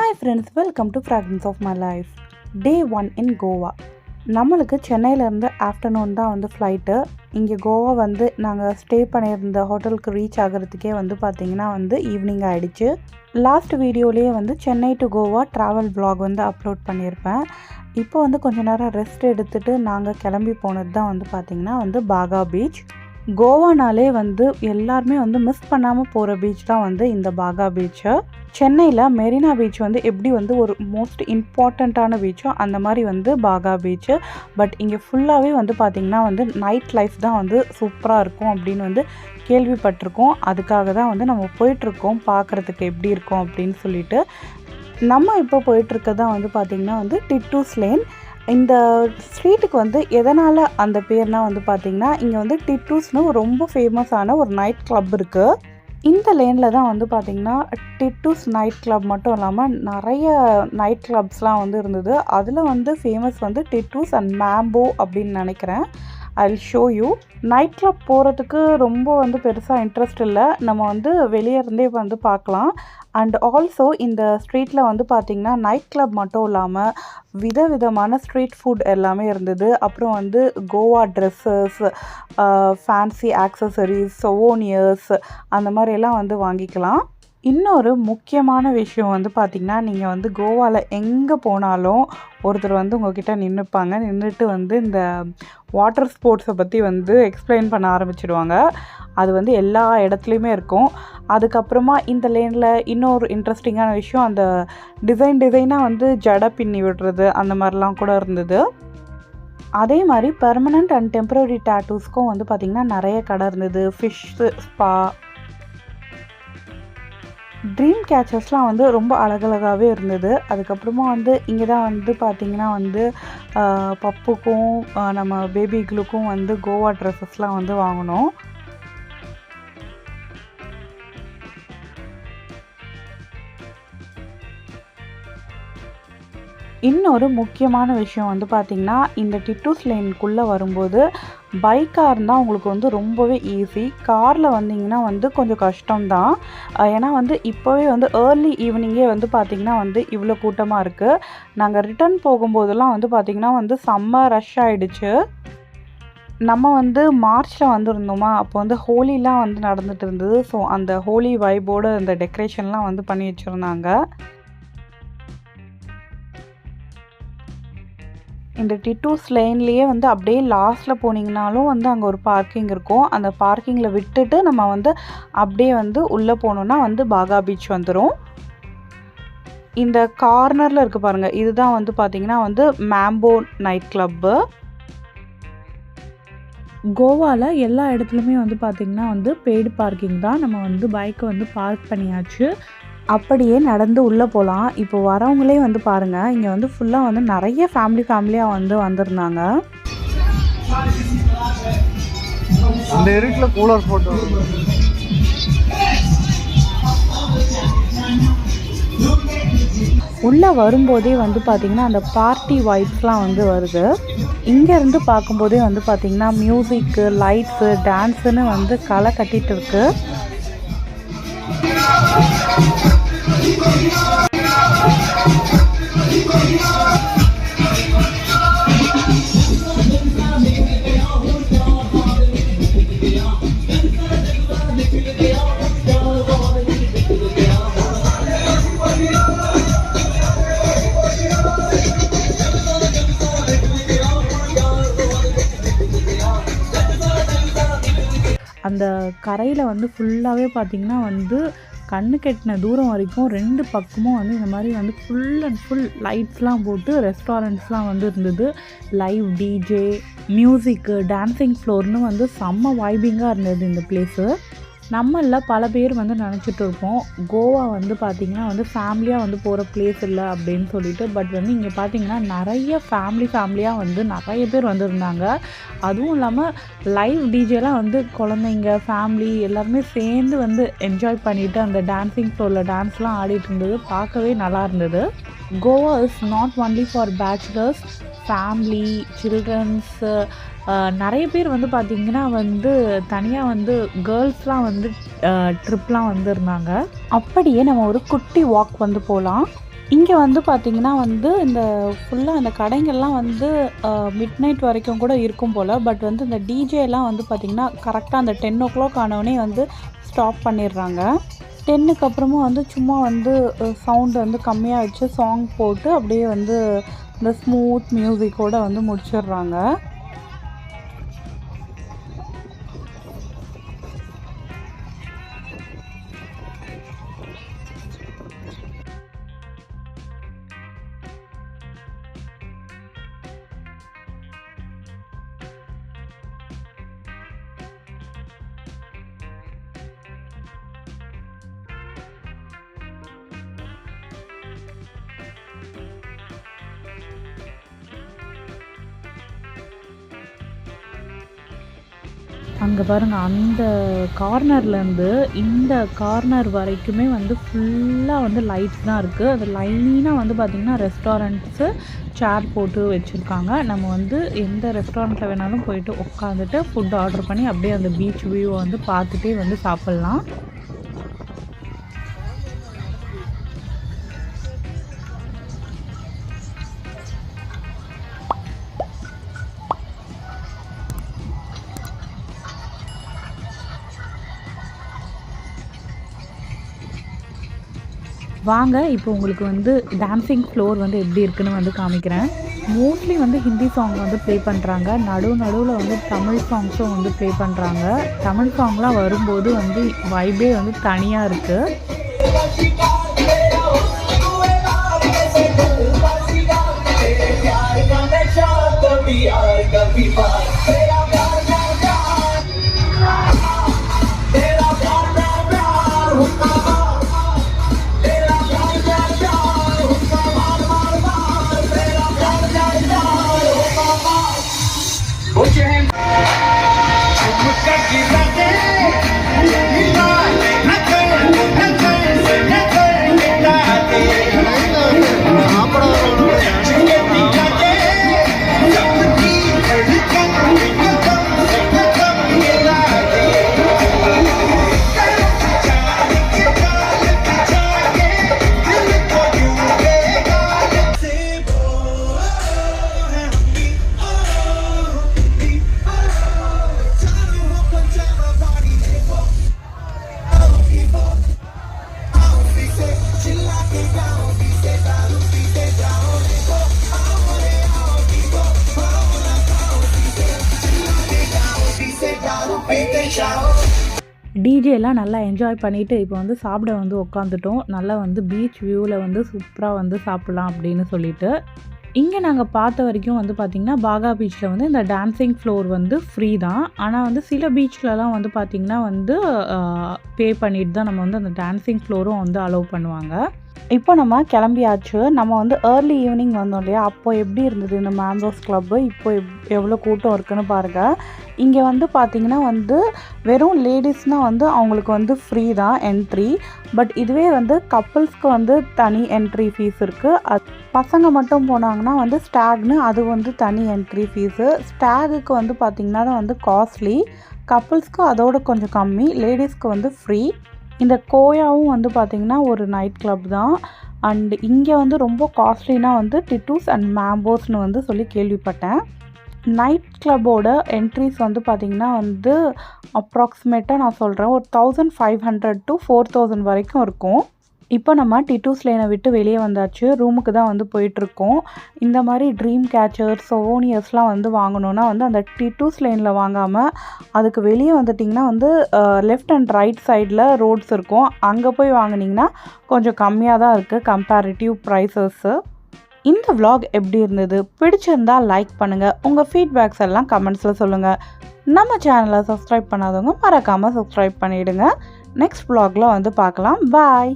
Hi friends, welcome to fragrance of my life. Day 1 in Goa. நம்மளுக்கு சென்னையிலேருந்து afternoon தான் வந்து ஃப்ளைட்டு. இங்கே கோவா வந்து நாங்கள் ஸ்டே பண்ணியிருந்த ஹோட்டலுக்கு ரீச் ஆகிறதுக்கே வந்து பார்த்திங்கன்னா வந்து ஈவினிங் ஆகிடுச்சு. லாஸ்ட் வீடியோலேயே வந்து Chennai to Goa travel vlog வந்து அப்லோட் பண்ணியிருப்பேன். இப்போ வந்து கொஞ்ச நேரம் ரெஸ்ட் எடுத்துகிட்டு நாங்கள் கிளம்பி போனது தான் வந்து பார்த்திங்கன்னா வந்து பாகா பீச். கோவானாலே வந்து எல்லாருமே வந்து மிஸ் பண்ணாமல் போகிற பீச் தான் வந்து இந்த பாகா பீச்சு. சென்னையில் மெரினா பீச் வந்து எப்படி வந்து ஒரு மோஸ்ட் இம்பார்ட்டண்ட்டான பீச்சோ அந்த மாதிரி வந்து பாகா பீச்சு. பட் இங்கே ஃபுல்லாகவே வந்து பார்த்திங்கன்னா வந்து நைட் லைஃப் தான் வந்து சூப்பராக இருக்கும் அப்படின்னு வந்து கேள்விப்பட்டிருக்கோம். அதுக்காக தான் வந்து நம்ம போயிட்டுருக்கோம், பார்க்குறதுக்கு எப்படி இருக்கும் அப்படின்னு சொல்லிட்டு. நம்ம இப்போ போயிட்டுருக்கதான் வந்து பார்த்திங்கன்னா வந்து டிட்டூஸ் லேன். இந்த ஸ்ட்ரீட்டுக்கு வந்து எதனால் அந்த பேர்னால் வந்து பார்த்திங்கன்னா இங்கே வந்து டிட்டூஸ்னு ரொம்ப ஃபேமஸான ஒரு நைட் கிளப் இருக்குது. இந்த லேனில் தான் வந்து பார்த்திங்கன்னா டிட்டூஸ் நைட் கிளப் மட்டும் இல்லாமல் நிறைய நைட் கிளப்ஸ்லாம் வந்து இருந்தது. அதில் வந்து ஃபேமஸ் வந்து டிட்டூஸ் அண்ட் மேம்போ அப்படின்னு நினைக்கிறேன். I will show you. Night club போகிறதுக்கு ரொம்ப வந்து பெருசாக இன்ட்ரெஸ்ட் இல்லை, நம்ம வந்து வெளியே இருந்தே வந்து பார்க்கலாம். அண்ட் ஆல்சோ இந்த ஸ்ட்ரீட்டில் வந்து பார்த்திங்கன்னா நைட் கிளப் மட்டும் இல்லாமல் விதவிதமான ஸ்ட்ரீட் ஃபுட் எல்லாமே இருந்தது. அப்புறம் வந்து கோவா ட்ரெஸ்ஸஸ், ஃபேன்சி ஆக்சசரிஸ், சொவோனியர்ஸ் அந்த மாதிரியெல்லாம் வந்து வாங்கிக்கலாம். இன்னொரு முக்கியமான விஷயம் வந்து பார்த்திங்கன்னா, நீங்கள் வந்து கோவாவில் எங்கே போனாலும் ஒருத்தர் வந்து உங்கள்கிட்ட நின்றுட்டு வந்து இந்த வாட்டர் ஸ்போர்ட்ஸை பற்றி வந்து எக்ஸ்பிளைன் பண்ண ஆரம்பிச்சிடுவாங்க. அது வந்து எல்லா இடத்துலையுமே இருக்கும். அதுக்கப்புறமா இந்த லேனில் இன்னொரு இன்ட்ரெஸ்டிங்கான விஷயம், அந்த டிசைனாக வந்து ஜடை பின்னி விடுறது அந்த மாதிரிலாம் கூட இருந்தது. அதே மாதிரி பெர்மனண்ட் அண்ட் டெம்பரரி டேட்டூஸ்க்கும் வந்து பார்த்திங்கன்னா நிறைய கடை இருந்தது. ஃபிஷ்ஷு, ஸ்பா, ட்ரீம் கேச்சர்ஸ்லாம் வந்து ரொம்ப அழகழகாகவே இருந்தது. அதுக்கப்புறமா வந்து இங்கே தான் வந்து பார்த்திங்கன்னா வந்து பப்புக்கும் நம்ம பேபிகளுக்கும் வந்து கோவா ட்ரெஸ்ஸஸ்லாம் வந்து வாங்கினோம். இன்னொரு முக்கியமான விஷயம் வந்து பார்த்திங்கன்னா, இந்த டிட்டூஸ் லேனுக்குள்ளே வரும்போது பைக்காக இருந்தால் உங்களுக்கு வந்து ரொம்பவே ஈஸி. காரில் வந்தீங்கன்னா வந்து கொஞ்சம் கஷ்டம்தான். ஏன்னா வந்து இப்போவே வந்து ஏர்லி ஈவினிங்கே வந்து பார்த்திங்கன்னா வந்து இவ்வளோ கூட்டமாக இருக்குது. நாங்கள் ரிட்டர்ன் போகும்போதெல்லாம் வந்து பார்த்திங்கன்னா வந்து செம்ம ரஷ் ஆகிடுச்சு. நம்ம வந்து மார்ச்சில் வந்துருந்தோமா, அப்போ வந்து ஹோலிலாம் வந்து நடந்துகிட்டு இருந்தது. ஸோ அந்த ஹோலி வைபோடு அந்த டெக்கரேஷன்லாம் வந்து பண்ணி வச்சுருந்தாங்க. இந்த டிட்டூஸ் லேன்லேயே வந்து அப்படியே லாஸ்ட்டில் போனீங்கனாலும் வந்து அங்கே ஒரு பார்க்கிங் இருக்கும். அந்த பார்க்கிங்கில் விட்டுட்டு நம்ம வந்து அப்படியே வந்து உள்ளே போனோன்னா வந்து பாகா பீச் வந்துடும். இந்த கார்னரில் இருக்குது பாருங்கள், இதுதான் வந்து பார்த்திங்கன்னா வந்து மேம்போ நைட் கிளப்பு. கோவாவில் எல்லா இடத்துலையுமே வந்து பார்த்திங்கன்னா வந்து பெய்டு பார்க்கிங் தான். நம்ம வந்து பைக்கை வந்து பார்க் பண்ணியாச்சு, அப்படியே நடந்து உள்ளே போகலாம். இப்போ வரவங்களே வந்து பாருங்கள், இங்கே வந்து ஃபுல்லாக வந்து நிறைய ஃபேமிலியாக வந்து வந்திருந்தாங்க. அந்த இருட்டில் கூலர் போட்டோ உள்ளே வரும்போதே வந்து பார்த்திங்கன்னா அந்த பார்ட்டி வைப்ஸ்லாம் வந்து வருது. இங்கேருந்து பார்க்கும்போதே வந்து பார்த்திங்கன்னா மியூசிக்கு, லைட்ஸு, டான்ஸுன்னு வந்து களை கட்டிகிட்டு இருக்குது. அந்த கரையில் வந்து ஃபுல்லாகவே பார்த்திங்கன்னா வந்து கண்ணு கெட்டின தூரம் வரைக்கும் 2 பக்கமும் வந்து இந்த மாதிரி வந்து ஃபுல் அண்ட் ஃபுல் லைட்ஸ்லாம் போட்டு ரெஸ்டாரண்ட்ஸ்லாம் வந்து இருந்தது. லைவ் டிஜே, மியூசிக்கு, டான்ஸிங் ஃப்ளோர்னு வந்து செம்ம வைபிங்காக இருந்தது இந்த பிளேஸு. நம்மளில் பல பேர் வந்து நினச்சிட்டு இருப்போம் கோவா வந்து பார்த்திங்கன்னா வந்து ஃபேமிலியாக வந்து போகிற பிளேஸ் இல்லை அப்படின்னு சொல்லிட்டு. பட் வந்து இங்கே பார்த்திங்கன்னா நிறைய ஃபேமிலியாக வந்து நிறைய பேர் வந்துருந்தாங்க. அதுவும் இல்லாமல் லைவ் டிஜேலாம் வந்து குழந்தைங்க, ஃபேமிலி எல்லாருமே சேர்ந்து வந்து என்ஜாய் பண்ணிவிட்டு அந்த டான்ஸிங் ஃப்ளோரில் டான்ஸ்லாம் ஆடிட்டு இருந்தது. பார்க்கவே நல்லா இருந்தது. Goa is not only for bachelors, family, childrens, நிறைய பேர் வந்து பார்த்திங்கன்னா வந்து தனியாக வந்து கேர்ள்ஸ்லாம் வந்து ட்ரிப்லாம் வந்துருந்தாங்க. அப்படியே நம்ம ஒரு குட்டி வாக் வந்து போகலாம். இங்கே வந்து பார்த்திங்கன்னா வந்து இந்த ஃபுல்லாக இந்த கடைங்கள்லாம் வந்து மிட் நைட் வரைக்கும் கூட இருக்கும் போல். பட் வந்து இந்த டிஜேலாம் வந்து பார்த்திங்கன்னா கரெக்டாக அந்த 10 o'clock ஆனோடனே வந்து ஸ்டாப் பண்ணிடுறாங்க. 10க்கு அப்புறமா வந்து சும்மா வந்து சவுண்டு வந்து கம்மியாக வச்சு சாங் போட்டு அப்படியே வந்து இந்த ஸ்மூத் மியூசிக்கோடு வந்து முடிச்சிடுறாங்க. அங்கே பாருங்கள், அந்த கார்னர்லேருந்து இந்த கார்னர் வரைக்குமே வந்து ஃபுல்லாக வந்து லைட்ஸ் தான் இருக்குது. அது லைனாக வந்து பார்த்திங்கன்னா ரெஸ்டாரண்ட்ஸு சேர் போட்டு வச்சுருக்காங்க. நம்ம வந்து எந்த ரெஸ்டாரண்ட்டில் வேணாலும் போயிட்டு உட்காந்துட்டு ஃபுட் ஆர்டர் பண்ணி அப்படியே அந்த பீச் வியூவை வந்து பார்த்துட்டே வந்து சாப்பிட்லாம். வாங்க இப்போ உங்களுக்கு வந்து டான்ஸிங் ஃப்ளோர் வந்து எப்படி இருக்குன்னு வந்து காமிக்கிறேன். மோஸ்ட்லி வந்து ஹிந்தி சாங் வந்து ப்ளே பண்ணுறாங்க. நடுவில் வந்து தமிழ் சாங்ஸும் வந்து ப்ளே பண்ணுறாங்க. தமிழ் சாங்லாம் வரும்போது வந்து வைபே வந்து தனியாக இருக்குது. டிஜேலாம் நல்லா என்ஜாய் பண்ணிவிட்டு இப்போ வந்து சாப்பிட வந்து உட்காந்துட்டோம். நல்லா வந்து பீச் வியூவில் வந்து சூப்பராக வந்து சாப்பிட்லாம் அப்படின்னு சொல்லிட்டு. இங்கே நாங்கள் பார்த்த வரைக்கும் வந்து பார்த்திங்கன்னா பாகா பீச்சில் வந்து இந்த டான்ஸிங் ஃப்ளோர் வந்து ஃப்ரீ தான். ஆனால் வந்து சில பீச்லலாம் வந்து பார்த்திங்கன்னா வந்து பே பண்ணிட்டு தான் நம்ம வந்து அந்த டான்ஸிங் ஃப்ளோரும் வந்து அலோவ் பண்ணுவாங்க. இப்போ நம்ம கிளம்பியாச்சு. நம்ம வந்து ஏர்லி ஈவினிங் வந்தோம் இல்லையா, அப்போ எப்படி இருந்தது இந்த மேங்கோஸ் கிளப்பு, இப்போ எவ்வளோ கூட்டம் இருக்குன்னு பாருங்கள். இங்கே வந்து பார்த்திங்கன்னா வந்து வெறும் லேடிஸ்னால் வந்து அவங்களுக்கு வந்து ஃப்ரீ தான் என்ட்ரி. பட் இதுவே வந்து கப்புள்ஸ்க்கு வந்து தனி என்ட்ரி ஃபீஸ் இருக்குது. பசங்க மட்டும் போனாங்கன்னா வந்து ஸ்டாக்னு அது வந்து தனி என்ட்ரி ஃபீஸு. ஸ்டாகுக்கு வந்து பார்த்திங்கன்னா தான் வந்து காஸ்ட்லி, கப்புள்ஸ்க்கு அதோட கொஞ்சம் கம்மி, லேடிஸ்க்கு வந்து ஃப்ரீ. இந்த கோயாவும் வந்து பார்த்திங்கன்னா ஒரு நைட் கிளப் தான். அண்ட் இங்கே வந்து ரொம்ப காஸ்ட்லினா வந்து டிட்டூஸ் அண்ட் மேம்போஸ்னு வந்து சொல்லி கேள்விப்பட்டேன். நைட் கிளப்போட என்ட்ரிஸ் வந்து பார்த்திங்கன்னா வந்து அப்ராக்சிமேட்டாக நான் சொல்கிறேன் ஒரு 1500 to 4000 வரைக்கும் இருக்கும். இப்போ நம்ம டிட்டூஸ் லேனை விட்டு வெளியே வந்தாச்சு. ரூமுக்கு தான் வந்து போயிட்டுருக்கோம். இந்த மாதிரி ட்ரீம் கேச்சர், சோனியர்ஸ்லாம் வந்து வாங்கணுன்னா வந்து அந்த டிட்டூஸ் லேனில் வாங்காமல் அதுக்கு வெளியே வந்துட்டிங்கன்னா வந்து லெஃப்ட் அண்ட் ரைட் சைடில் ரோட்ஸ் இருக்கும். அங்கே போய் வாங்கினீங்கன்னா கொஞ்சம் கம்மியாக தான் இருக்குது கம்பேரிட்டிவ் ப்ரைஸஸ்ஸு. இந்த vlog எப்படி இருந்தது, பிடிச்சிருந்தா லைக் பண்ணுங்கள். உங்கள் ஃபீட்பேக்ஸ் எல்லாம் கமெண்ட்ஸில் சொல்லுங்கள். நம்ம சேனலை சப்ஸ்கிரைப் பண்ணாதவங்க மறக்காமல் சப்ஸ்கிரைப் பண்ணிவிடுங்க. நெக்ஸ்ட் vlogல வந்து பார்க்கலாம். பாய்.